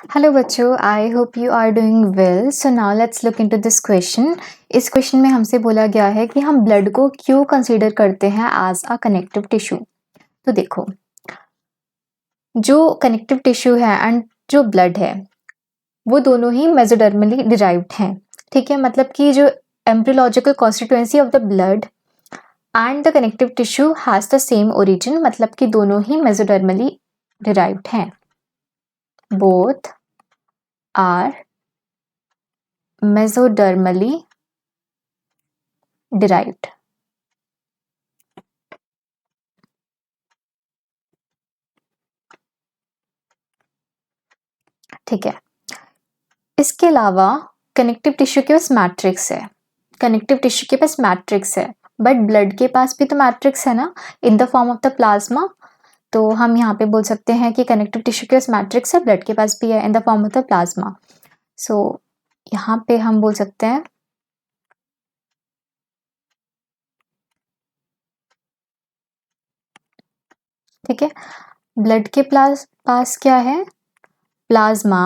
Hello बच्चों, I hope you are doing well. So now let's look into this question. इस question में हमसे बोला गया है कि हम ब्लड को क्यों कंसीडर करते हैं एज अ कनेक्टिव टिश्यू। तो देखो, जो कनेक्टिव टिश्यू है एंड जो ब्लड है वो दोनों ही मेसोडर्मली डिराइव्ड हैं। ठीक है, मतलब कि जो embryological constituency of the blood and the connective tissue has the same origin, मतलब कि दोनों ही मेसोडर्मली डिराइव्ड हैं। Both are mesodermally derived। ठीक है, इसके अलावा कनेक्टिव टिश्यू के पास मैट्रिक्स है। कनेक्टिव टिश्यू के पास मैट्रिक्स है, बट ब्लड के पास भी तो मैट्रिक्स है ना, in the form of the plasma. तो हम यहाँ पे बोल सकते हैं कि कनेक्टिव टिश्यू के पास मैट्रिक्स है, ब्लड के पास भी है in the form of the plasma. So यहाँ पे हम बोल सकते हैं ठीक है, ब्लड के पास क्या है, प्लाज्मा,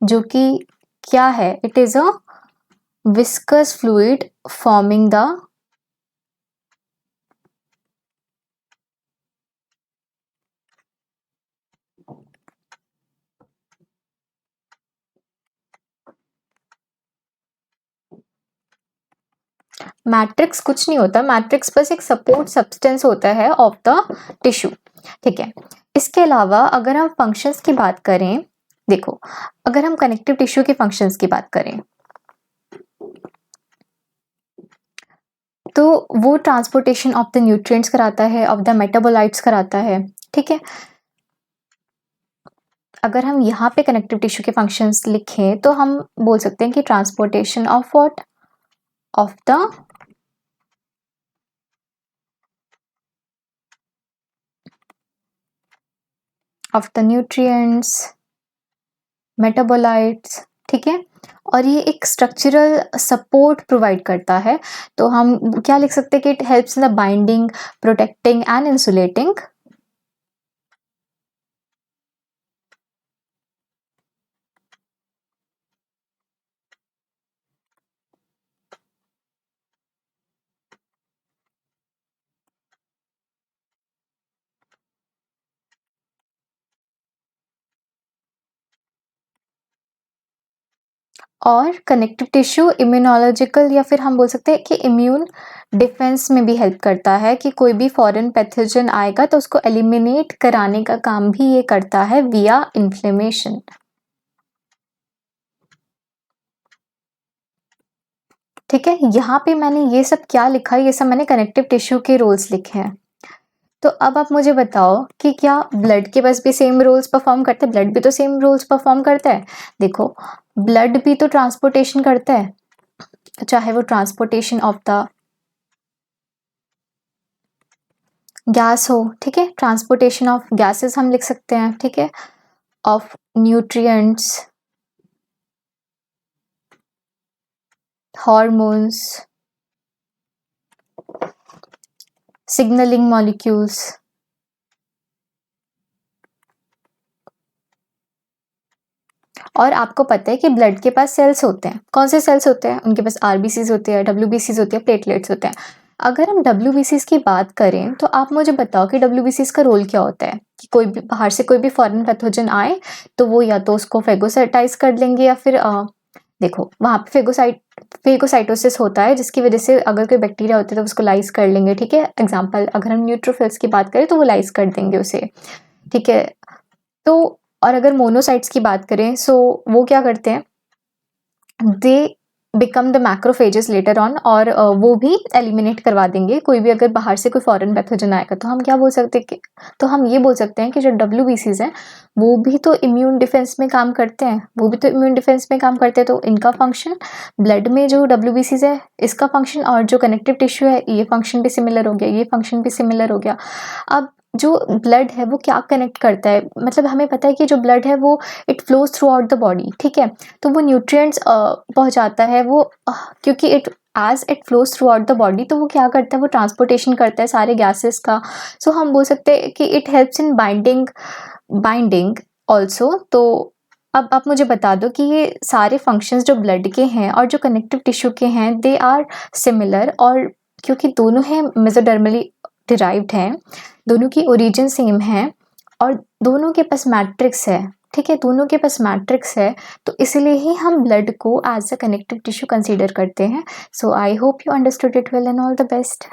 जो कि क्या है, it is a viscous fluid forming the matrix. कुछ नहीं होता, मैट्रिक्स बस एक सपोर्ट सब्सटेंस होता है ऑफ द टिश्यू। ठीक है, इसके अलावा अगर हम फंक्शंस की बात करें, देखो अगर हम कनेक्टिव टिश्यू के फंक्शंस की बात करें तो वो ट्रांसपोर्टेशन ऑफ द न्यूट्रिएंट्स कराता है, ऑफ द मेटाबोलाइट्स कराता है। ठीक है, अगर हम यहाँ पे कनेक्टिव टिश्यू के फंक्शंस लिखें तो हम बोल सकते हैं कि transportation of what, of the nutrients, metabolites. ठीक है, और ये एक स्ट्रक्चरल सपोर्ट प्रोवाइड करता है। तो हम क्या लिख सकते हैं कि it helps in the binding, protecting and insulating. और कनेक्टिव टिश्यू इम्यूनोलॉजिकल, या फिर हम बोल सकते हैं कि इम्यून डिफेंस में भी हेल्प करता है, कि कोई भी फॉरेन पैथोजन आएगा तो उसको एलिमिनेट कराने का काम भी ये करता है विया इन्फ्लेमेशन। ठीक है, यहाँ पे मैंने ये सब क्या लिखा है, ये सब मैंने कनेक्टिव टिश्यू के रोल्स लिखे हैं। तो अब आप मुझे बताओ कि क्या ब्लड के पास भी सेम रोल्स परफॉर्म करते हैं? ब्लड भी तो सेम रोल्स परफॉर्म करता है। देखो, ब्लड भी तो ट्रांसपोर्टेशन करता है, चाहे वो ट्रांसपोर्टेशन ऑफ द गैस हो। ठीक है, ट्रांसपोर्टेशन ऑफ गैसेस हम लिख सकते हैं। ठीक है, of nutrients, hormones, signalling molecules. और आपको पता है कि ब्लड के पास सेल्स होते हैं। कौन से सेल्स होते हैं? उनके पास आरबीसीज होते हैं, डब्ल्यूबीसीज होते हैं, प्लेटलेट्स होते हैं। अगर हम डब्ल्यूबीसीज की बात करें तो आप मुझे बताओ कि डब्ल्यूबीसीज का रोल क्या होता है? कि कोई भी बाहर से कोई भी फॉरेन पैथोजन आए तो वो या तो उसको फेगोसाइटाइज कर लेंगे, या फिर देखो वहाँ पे फेगोसाइटोसिस होता है, जिसकी वजह से अगर कोई बैक्टीरिया होते हैं तो उसको लाइज कर लेंगे। ठीक है, एग्जाम्पल अगर हम न्यूट्रोफिल्स की बात करें तो वो लाइज कर देंगे उसे। ठीक है, तो और अगर मोनोसाइट्स की बात करें सो वो क्या करते हैं, they become the macrophages later on, और वो भी एलिमिनेट करवा देंगे कोई भी, अगर बाहर से कोई फॉरेन पैथोजन आएगा। तो हम क्या बोल सकते हैं कि, तो हम ये बोल सकते हैं कि जो डब्ल्यूबीसीज हैं वो भी तो इम्यून डिफेंस में काम करते हैं, तो इनका फंक्शन, ब्लड में जो डब्ल्यूबीसीज है इसका फंक्शन, और जो कनेक्टिव टिश्यू है ये फंक्शन भी सिमिलर हो गया, ये फंक्शन भी सिमिलर हो गया। अब जो ब्लड है वो क्या कनेक्ट करता है, मतलब हमें पता है कि जो ब्लड है वो it flows throughout the body. ठीक है, तो वो न्यूट्रिएंट्स पहुंचाता है, वो क्योंकि it as it flows throughout the body, तो वो क्या करता है, वो ट्रांसपोर्टेशन करता है सारे गैसेस का। हम बोल सकते हैं कि it helps in binding also. तो अब आप मुझे बता दो कि ये सारे फंक्शंस जो ब्लड के हैं और जो कनेक्टिव टिश्यू के हैं दे आर सिमिलर, और क्योंकि दोनों हैं मेसोडर्मली डिराइव्ड हैं, दोनों की ओरिजिन सेम है और दोनों के पास मैट्रिक्स है, ठीक है, दोनों के पास मैट्रिक्स है, तो इसलिए ही हम ब्लड को as a connective tissue consider करते हैं। So I hope you understood it well and all the best.